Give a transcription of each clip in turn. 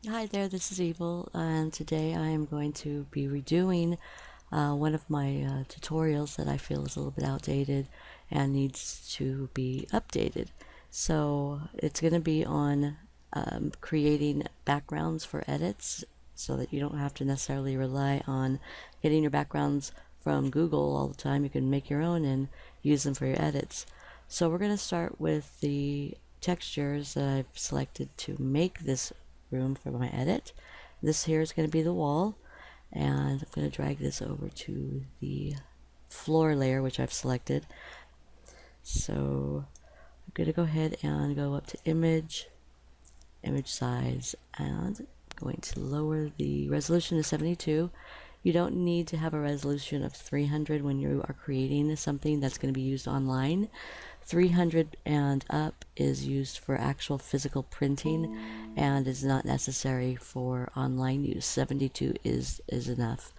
Hi there, this is Evil, and today I am going to be redoing one of my tutorials that I feel is a little bit outdated and needs to be updated. So it's going to be on creating backgrounds for edits so that you don't have to necessarily rely on getting your backgrounds from Google all the time. You can make your own and use them for your edits. So we're going to start with the textures that I've selected to make this room for my edit. This here is going to be the wall, and I'm going to drag this over to the floor layer, which I've selected. So I'm going to go ahead and go up to image size, and I'm going to lower the resolution to 72. You don't need to have a resolution of 300 when you are creating something that's going to be used online. 300 and up is used for actual physical printing and is not necessary for online use. 72 is enough.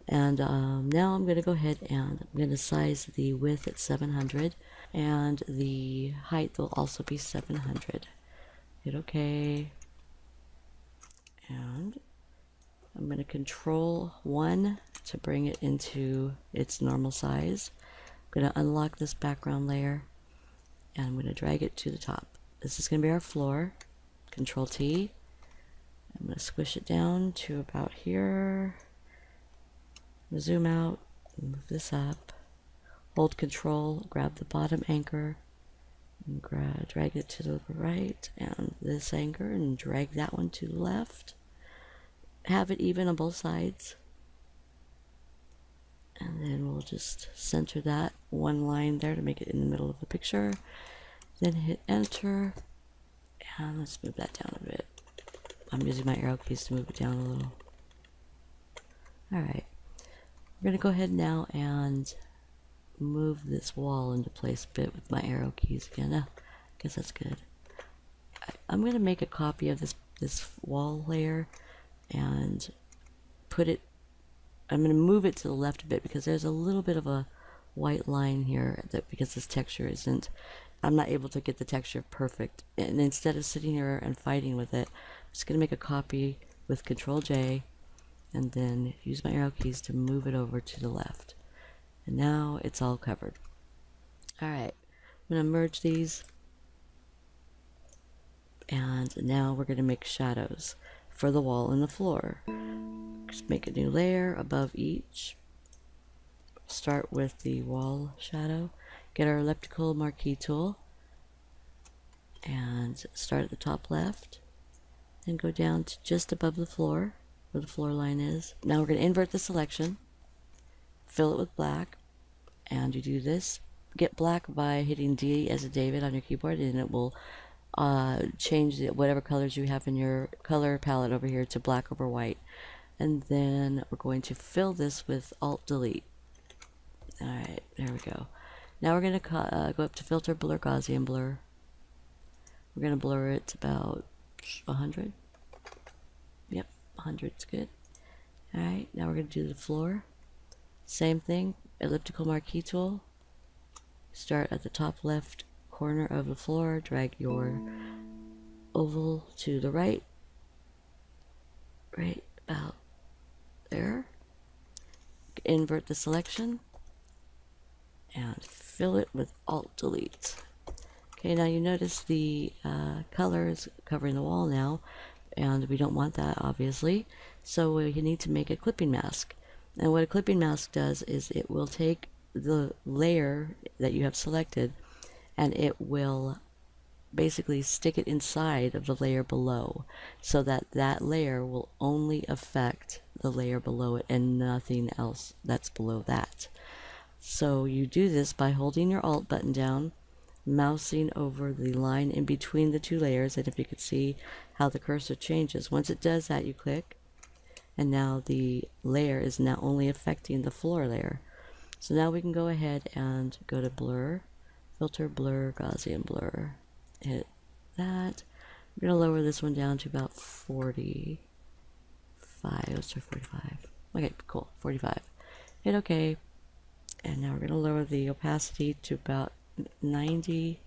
And now I'm going to go ahead and I'm going to size the width at 700, and the height will also be 700. Hit OK. And I'm going to control 1 to bring it into its normal size. I'm going to unlock this background layer, and I'm going to drag it to the top. This is going to be our floor. Control T. I'm going to squish it down to about here. I'm going to zoom out, move this up. Hold Control, grab the bottom anchor, and drag it to the right, and this anchor, and drag that one to the left. Have it even on both sides. And then we'll just center that one line there to make it in the middle of the picture. Then hit enter, and let's move that down a bit. I'm using my arrow keys to move it down a little. Alright, we're going to go ahead now and move this wall into place a bit with my arrow keys again. I guess that's good. I'm going to make a copy of this wall layer and put it, I'm going to move it to the left a bit because there's a little bit of a white line here that because this texture isn't, I'm not able to get the texture perfect. And instead of sitting here and fighting with it, I'm just going to make a copy with Control J and then use my arrow keys to move it over to the left. And now it's all covered. Alright, I'm going to merge these, and now we're going to make shadows for the wall and the floor. Just make a new layer above each. Start with the wall shadow. Get our elliptical marquee tool and start at the top left and go down to just above the floor where the floor line is. Now we're going to invert the selection, fill it with black, and you do this. Get black by hitting D as a David on your keyboard, and it will change whatever colors you have in your color palette over here to black over white. And then we're going to fill this with Alt Delete. Alright, there we go. Now we're going to go up to Filter, Blur, Gaussian Blur. We're going to blur it to about 100. Yep, 100 is good. Alright, now we're going to do the floor. Same thing, elliptical marquee tool. Start at the top left corner of the floor, drag your oval to the right. Right about there. Invert the selection and fill it with Alt Delete. Okay, now you notice the color is covering the wall now, and we don't want that obviously, so you need to make a clipping mask. And what a clipping mask does is it will take the layer that you have selected and it will basically stick it inside of the layer below, so that that layer will only affect the layer below it and nothing else that's below that. So you do this by holding your Alt button down, mousing over the line in between the two layers, and if you could see how the cursor changes, once it does that you click, and now the layer is now only affecting the floor layer. So now we can go ahead and go to Blur, Filter, Blur, Gaussian Blur. Hit that. I'm going to lower this one down to about 45. Let's try 45. Okay, cool. 45. Hit OK. And now we're going to lower the opacity to about 90.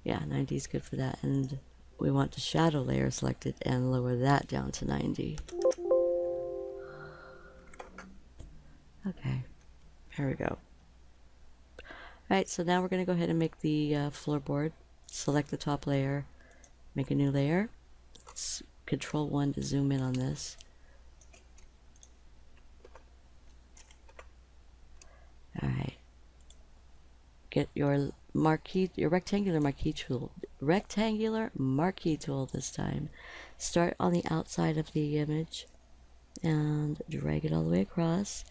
Yeah, 90 is good for that. And we want the shadow layer selected and lower that down to 90. Okay, there we go. Alright, so now we're going to go ahead and make the floorboard. Select the top layer, make a new layer. Let's Control 1 to zoom in on this. Alright. Get your rectangular marquee tool. Rectangular marquee tool this time. Start on the outside of the image and drag it all the way across.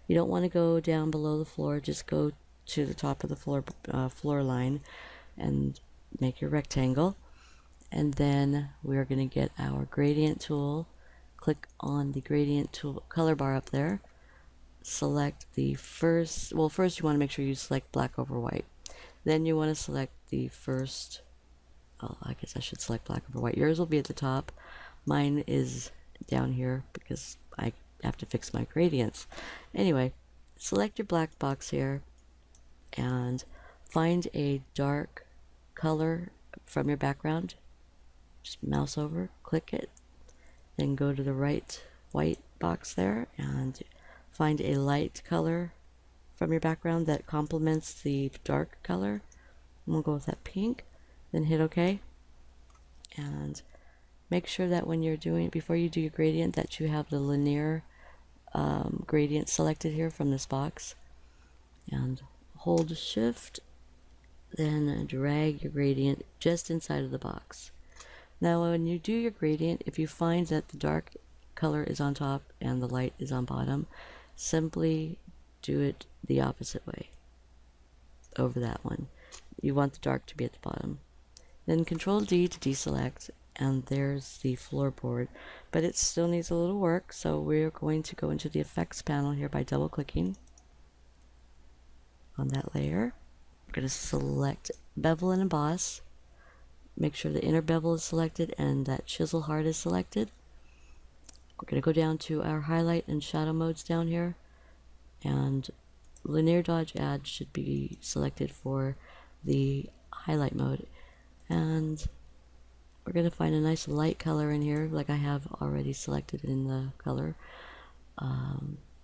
You don't want to go down below the floor, just go to the top of the floor line and make your rectangle. And then we're going to get our gradient tool. Click on the gradient tool color bar up there. Select the first you want to make sure you select black over white. Then you want to select the first, I guess I should select black over white. Yours will be at the top. Mine is down here because I have to fix my gradients. Anyway, select your black box here and find a dark color from your background. Just mouse over, click it, then go to the right white box there and find a light color from your background that complements the dark color. And we'll go with that pink, then hit OK. And make sure that when you're doing it, before you do your gradient, that you have the linear gradient selected here from this box. And hold Shift, then drag your gradient just inside of the box. Now when you do your gradient, if you find that the dark color is on top and the light is on bottom, simply do it the opposite way over that one. You want the dark to be at the bottom. Then Control D to deselect, and there's the floorboard, but it still needs a little work, so we're going to go into the effects panel here by double clicking on that layer. We're going to select bevel and emboss. Make sure the inner bevel is selected and that chisel heart is selected. We're going to go down to our highlight and shadow modes down here, and linear dodge add should be selected for the highlight mode. And we're going to find a nice light color in here, like I have already selected in the color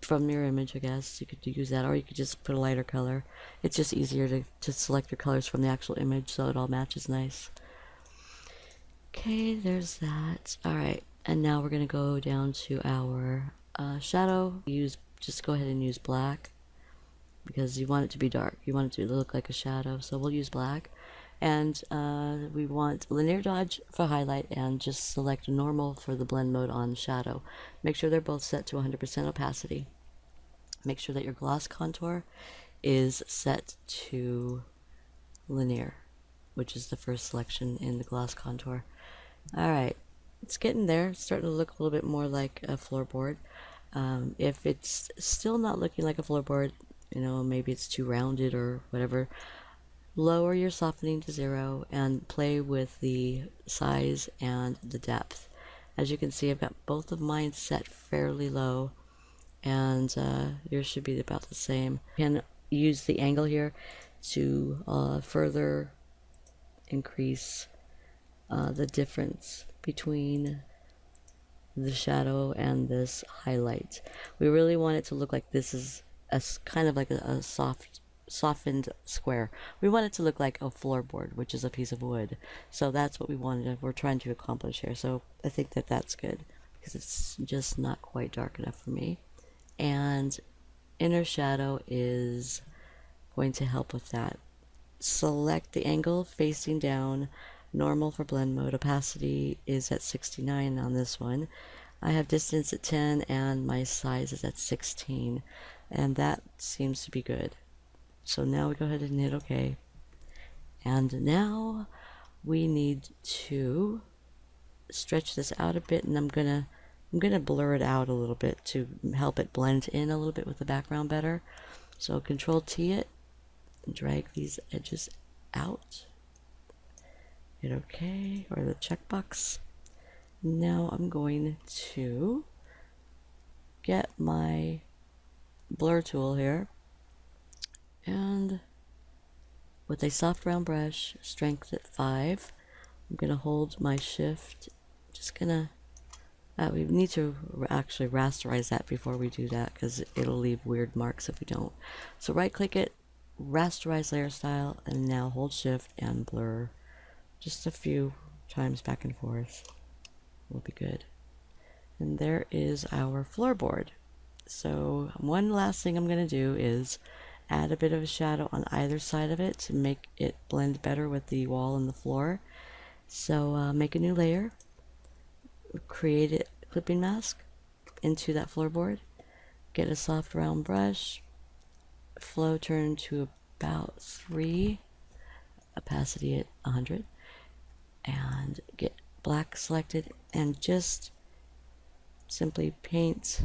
from your image. I guess you could use that, or you could just put a lighter color. It's just easier to select your colors from the actual image so it all matches nice. Okay, there's that. Alright, and now we're going to go down to our shadow. Just go ahead and use black because you want it to be dark. You want it to look like a shadow, so we'll use black. And we want linear dodge for highlight and just select normal for the blend mode on shadow. Make sure they're both set to 100% opacity. Make sure that your gloss contour is set to linear, which is the first selection in the gloss contour. Alright, it's getting there. It's starting to look a little bit more like a floorboard. If it's still not looking like a floorboard, maybe it's too rounded or whatever, lower your softening to 0 and play with the size and the depth. As you can see, I've got both of mine set fairly low, and yours should be about the same. You can use the angle here to further increase the difference between the shadow and this highlight. We really want it to look like this is kind of like a softened square. We want it to look like a floorboard, which is a piece of wood. So that's what we're trying to accomplish here. So I think that that's good because it's just not quite dark enough for me. And inner shadow is going to help with that. Select the angle facing down, normal for blend mode. Opacity is at 69 on this one. I have distance at 10 and my size is at 16, and that seems to be good. So now we go ahead and hit OK. And now we need to stretch this out a bit, and I'm gonna blur it out a little bit to help it blend in a little bit with the background better. So Control T it and drag these edges out. Hit OK, or the checkbox. Now I'm going to get my blur tool here, and with a soft round brush, strength at 5, I'm gonna hold my shift. Just gonna, we need to actually rasterize that before we do that because it'll leave weird marks if we don't. So right click it, rasterize layer style, and now hold shift and blur just a few times back and forth. Will be good. And there is our floorboard. So one last thing I'm going to do is add a bit of a shadow on either side of it to make it blend better with the wall and the floor. So make a new layer, create a clipping mask into that floorboard, get a soft round brush, flow turn to about 3, opacity at 100, and get black selected and just simply paint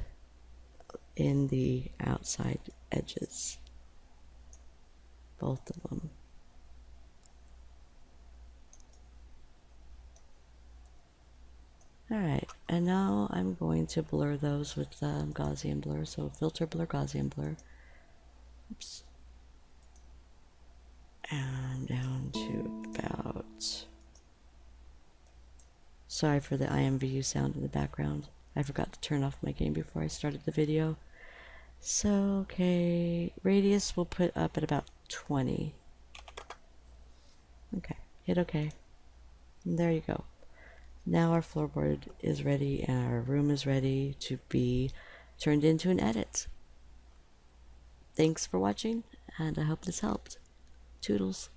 in the outside edges, both of them. Alright, and now I'm going to blur those with Gaussian blur, so filter blur, Gaussian blur. Oops. And down to about... Sorry for the IMVU sound in the background. I forgot to turn off my game before I started the video. So, okay, radius we'll put up at about 20. Okay, hit OK. And there you go. Now our floorboard is ready and our room is ready to be turned into an edit. Thanks for watching, and I hope this helped. Toodles.